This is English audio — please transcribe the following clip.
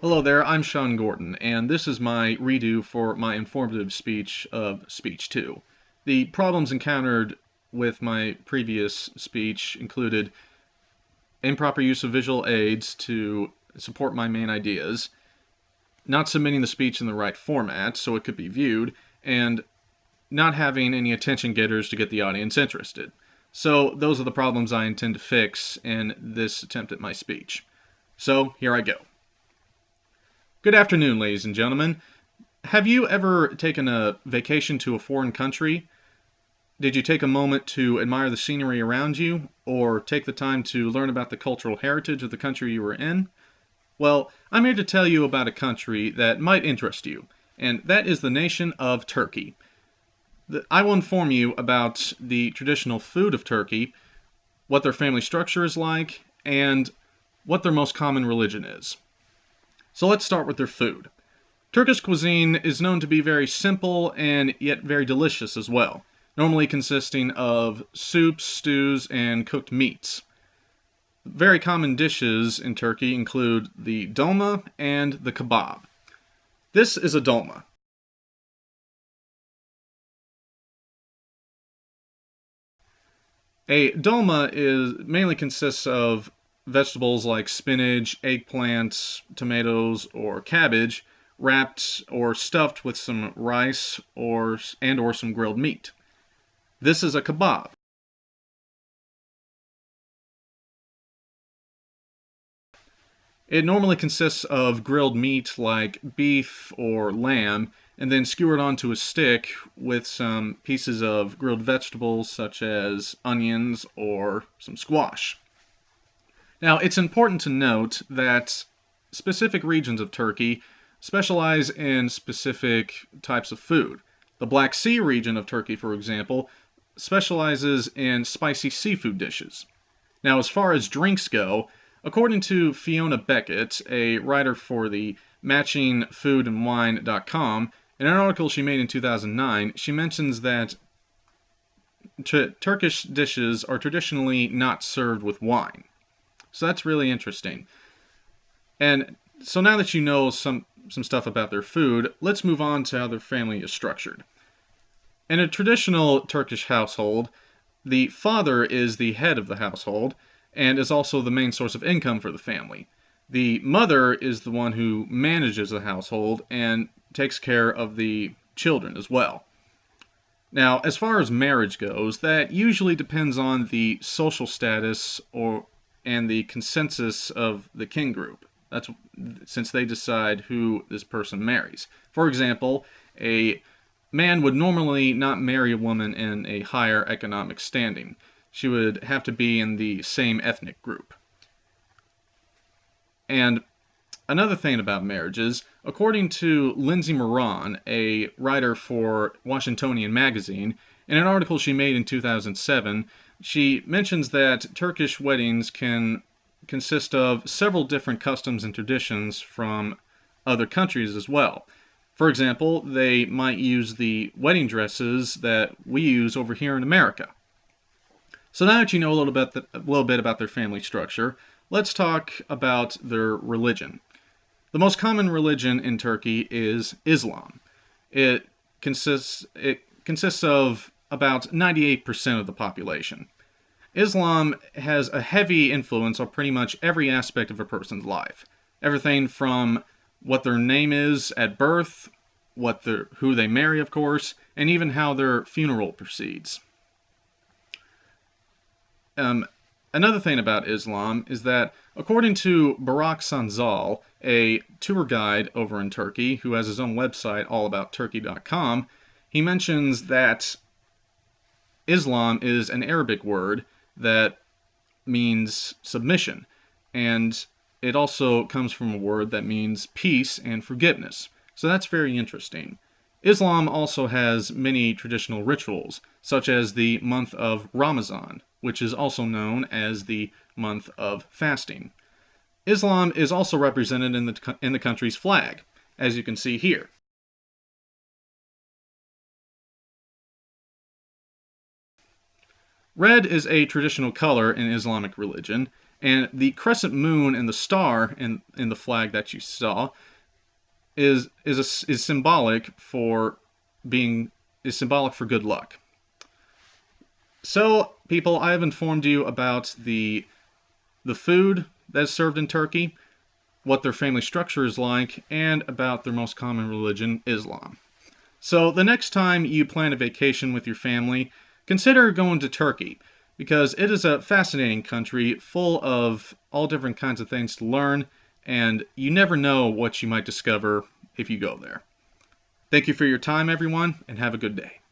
Hello there, I'm Sean Gordon, and this is my redo for my informative speech of Speech 2. The problems encountered with my previous speech included improper use of visual aids to support my main ideas, not submitting the speech in the right format so it could be viewed, and not having any attention getters to get the audience interested. So those are the problems I intend to fix in this attempt at my speech. So here I go. Good afternoon, ladies and gentlemen. Have you ever taken a vacation to a foreign country? Did you take a moment to admire the scenery around you, or take the time to learn about the cultural heritage of the country you were in? Well, I'm here to tell you about a country that might interest you, and that is the nation of Turkey. I will inform you about the traditional food of Turkey, what their family structure is like, and what their most common religion is. So let's start with their food. Turkish cuisine is known to be very simple and yet very delicious as well, normally consisting of soups, stews, and cooked meats. Very common dishes in Turkey include the dolma and the kebab. This is a dolma. A dolma mainly consists of vegetables like spinach, eggplants, tomatoes, or cabbage, wrapped or stuffed with some rice or some grilled meat. This is a kebab. It normally consists of grilled meat like beef or lamb, and then skewered onto a stick with some pieces of grilled vegetables such as onions or some squash. Now, it's important to note that specific regions of Turkey specialize in specific types of food. The Black Sea region of Turkey, for example, specializes in spicy seafood dishes. Now, as far as drinks go, according to Fiona Beckett, a writer for the matchingfoodandwine.com, in an article she made in 2009, she mentions that Turkish dishes are traditionally not served with wine. So that's really interesting. And so now that you know some stuff about their food, let's move on to how their family is structured. In a traditional Turkish household, the father is the head of the household and is also the main source of income for the family. The mother is the one who manages the household and takes care of the children as well. Now, as far as marriage goes, that usually depends on the social status and the consensus of the kin group. That's since they decide who this person marries. For example, a man would normally not marry a woman in a higher economic standing. She would have to be in the same ethnic group. And another thing about marriages, according to Lindsay Moran, a writer for Washingtonian Magazine, in an article she made in 2007, she mentions that Turkish weddings can consist of several different customs and traditions from other countries as well. For example, they might use the wedding dresses that we use over here in America. So now that you know a little bit about their family structure, let's talk about their religion. The most common religion in Turkey is Islam. It consists of about 98% of the population. Islam has a heavy influence on pretty much every aspect of a person's life. Everything from what their name is at birth, who they marry, of course, and even how their funeral proceeds. Another thing about Islam is that, according to Barak Sanzal, a tour guide over in Turkey who has his own website, allaboutturkey.com, he mentions that Islam is an Arabic word that means submission, and it also comes from a word that means peace and forgiveness. So that's very interesting. Islam also has many traditional rituals, such as the month of Ramadan, which is also known as the month of fasting. Islam is also represented in the country's flag, as you can see here. Red is a traditional color in Islamic religion, And the crescent moon and the star in the flag that you saw is symbolic for good luck. So, people, I have informed you about the food that is served in Turkey, what their family structure is like, and about their most common religion, Islam. So the next time you plan a vacation with your family, consider going to Turkey, because it is a fascinating country full of all different kinds of things to learn, and you never know what you might discover if you go there. Thank you for your time, everyone, and have a good day.